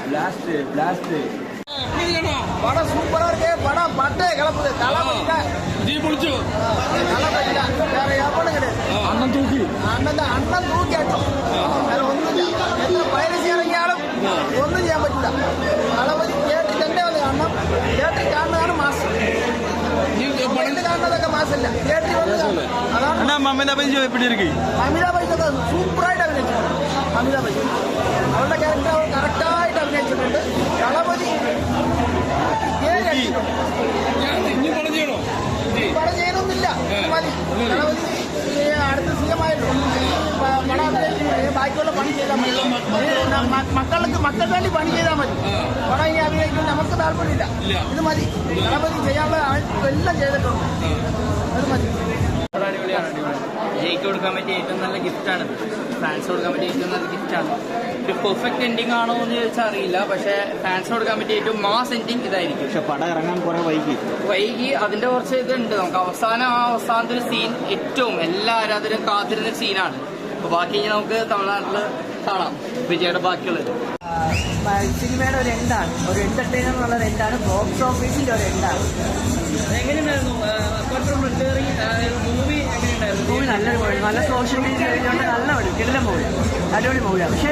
Blast படம் சூப்பரா இருக்கு. படம் பட்டே கிளப்புது. வேற எவனும் கிடையாது. அண்ணன் தூக்கி அண்ணன் தூக்கியாச்சு. வேற ஒண்ணும் ഇല്ല. എത്ര പൈരസി ഇറങ്ങിയാലും ഒന്നും ചെയ്യാൻ പറ്റില്ല. തലവലി തിയേറ്ററിൽ തന്നെ വന്ന് കാണണം. തിയേറ്ററിൽ കാണുന്നതാണ് മാസം. കാണുന്നതൊക്കെ മാസമില്ല. തിയേറ്ററിൽ വന്ന് കാണണം. അതാണ് അമിതാഭ് സൂപ്പറായിട്ട് അഭിനയിച്ചിട്ടുണ്ട്. അമിതാഭ് അവരുടെ ക്യാരക്ടർ അവർ കറക്റ്റായിട്ട് അഭിനയിച്ചിട്ടുണ്ട്. തലവലി പടം ചെയ്യണമെന്നില്ല. മതി. തലവലി അടുത്ത സിഎമായല്ലോ. പടം അഭിനയിച്ച് ബാക്കിയുള്ള പണി ചെയ്താൽ മതി. മക്കൾക്ക് വേണ്ടി പണി ചെയ്താൽ മതി. പടം ഇനി അഭിനയിക്കാൻ നമുക്ക് താല്പര്യമില്ല. ഇത് മതി. തലവലി ചെയ്യാനുള്ള എല്ലാം ചെയ്തിട്ടുണ്ട്. അത് മതി. ജയിക്ക് കൊടുക്കാൻ പറ്റിയ ഏറ്റവും നല്ല ഗിഫ്റ്റാണ്. ഫാൻസ് കൊടുക്കാൻ പറ്റിയ ഏറ്റവും നല്ല ഗിഫ്റ്റാണ്. ഒരു പെർഫെക്റ്റ് എൻഡിങ് ആണോ എന്ന് ചോദിച്ചാൽ അറിയില്ല. പക്ഷെ ഫാൻസ് കൊടുക്കാൻ പറ്റിയ ഏറ്റവും മാസ് എൻഡിങ് ഇതായിരിക്കും. പക്ഷെ പടം ഇറങ്ങാൻ കുറെ വൈകി അതിന്റെ കുറച്ച് ഇതുണ്ട്. നമുക്ക് അവസാനത്തെ ഒരു സീൻ ഏറ്റവും എല്ലാ ആരാധകരും കാത്തിരുന്ന സീനാണ്. അപ്പൊ ബാക്കി നമുക്ക് തമിഴ്നാട്ടില് കാണാം വിജയുടെ ബാക്കിയുള്ളത്. സിനിമയുടെ ഒരു എൻഡാണ്, ഒരു എന്റർടൈനർ എന്നുള്ള ഒരു എൻഡാണ്. ബോക്സ് ഓഫീസിന്റെ ഒരു എൻഡാണ്. എങ്ങനെയുണ്ടായിരുന്നു മൂവി? മൂവി നല്ലൊരു മൂവി, നല്ല സോഷ്യൽ മീഡിയ നല്ല മൂവി, കിടിലൻ മൂവി, അടിപൊളി മൂവിയാണ്. പക്ഷേ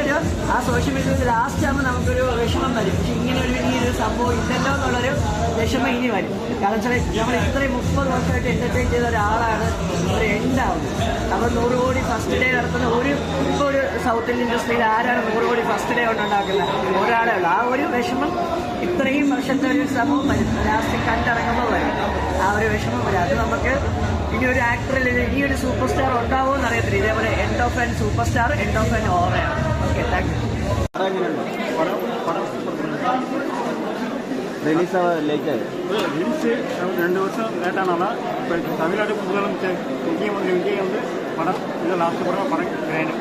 ആ സോഷ്യൽ മീഡിയയിൽ ലാസ്റ്റ് ആകുമ്പോൾ നമുക്കൊരു വിഷമം വരും. പക്ഷെ ഇങ്ങനെ ഈ ഒരു സംഭവം ഇല്ലല്ലോ എന്നുള്ളൊരു വിഷമം ഇനി വരും. കാരണം വെച്ചാൽ നമ്മൾ ഇത്രയും 30 വർഷമായിട്ട് എന്റർടൈൻ ചെയ്ത ഒരാളാണ് ഒരു എൻഡാവുന്നത്. നമ്മൾ 100 കോടി ഫസ്റ്റ് ഡേ നടത്തുന്ന ഇപ്പോൾ ഒരു സൗത്ത് ഇന്ത്യൻ ഇൻഡസ്ട്രിയിൽ ആരാണ് 100 കോടി ഫസ്റ്റ് ഡേ കൊണ്ടുണ്ടാക്കുന്നത്? ഒരാളേ ഉള്ളൂ. ആ ഒരു വിഷമം ഇത്രയും വർഷത്തെ ഒരു സംഭവം വരും. ലാസ്റ്റ് കണ്ടിറങ്ങുമ്പോൾ വരും ആ ഒരു വിഷമം വരും. അത് നമുക്ക് ഇനി ഒരു ആക്ടറിൽ ഈ ഒരു സൂപ്പർ സ്റ്റാർ ഉണ്ടാവുമോ എന്ന് അറിയത്തില്ല. ഇതേപോലെ end of and super star, end of and ഓവറാണ്. Okay, thank you. Release late release 2 വർഷം ലേറ്റാണ്. இப்போ தமிழ்நாடு முதலமைச்சர் விஜய் வந்து படம் இது லாஸ்ட் படம் கிராண்ட்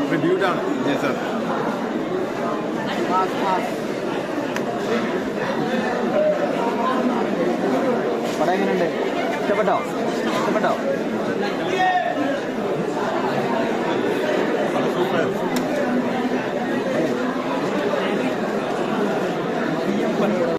ട്രിബ്യൂട്ടാണ് വിജയ് സാർ. പടം എങ്ങനെയുണ്ട്? ഇഷ്ടപ്പെട്ടോ?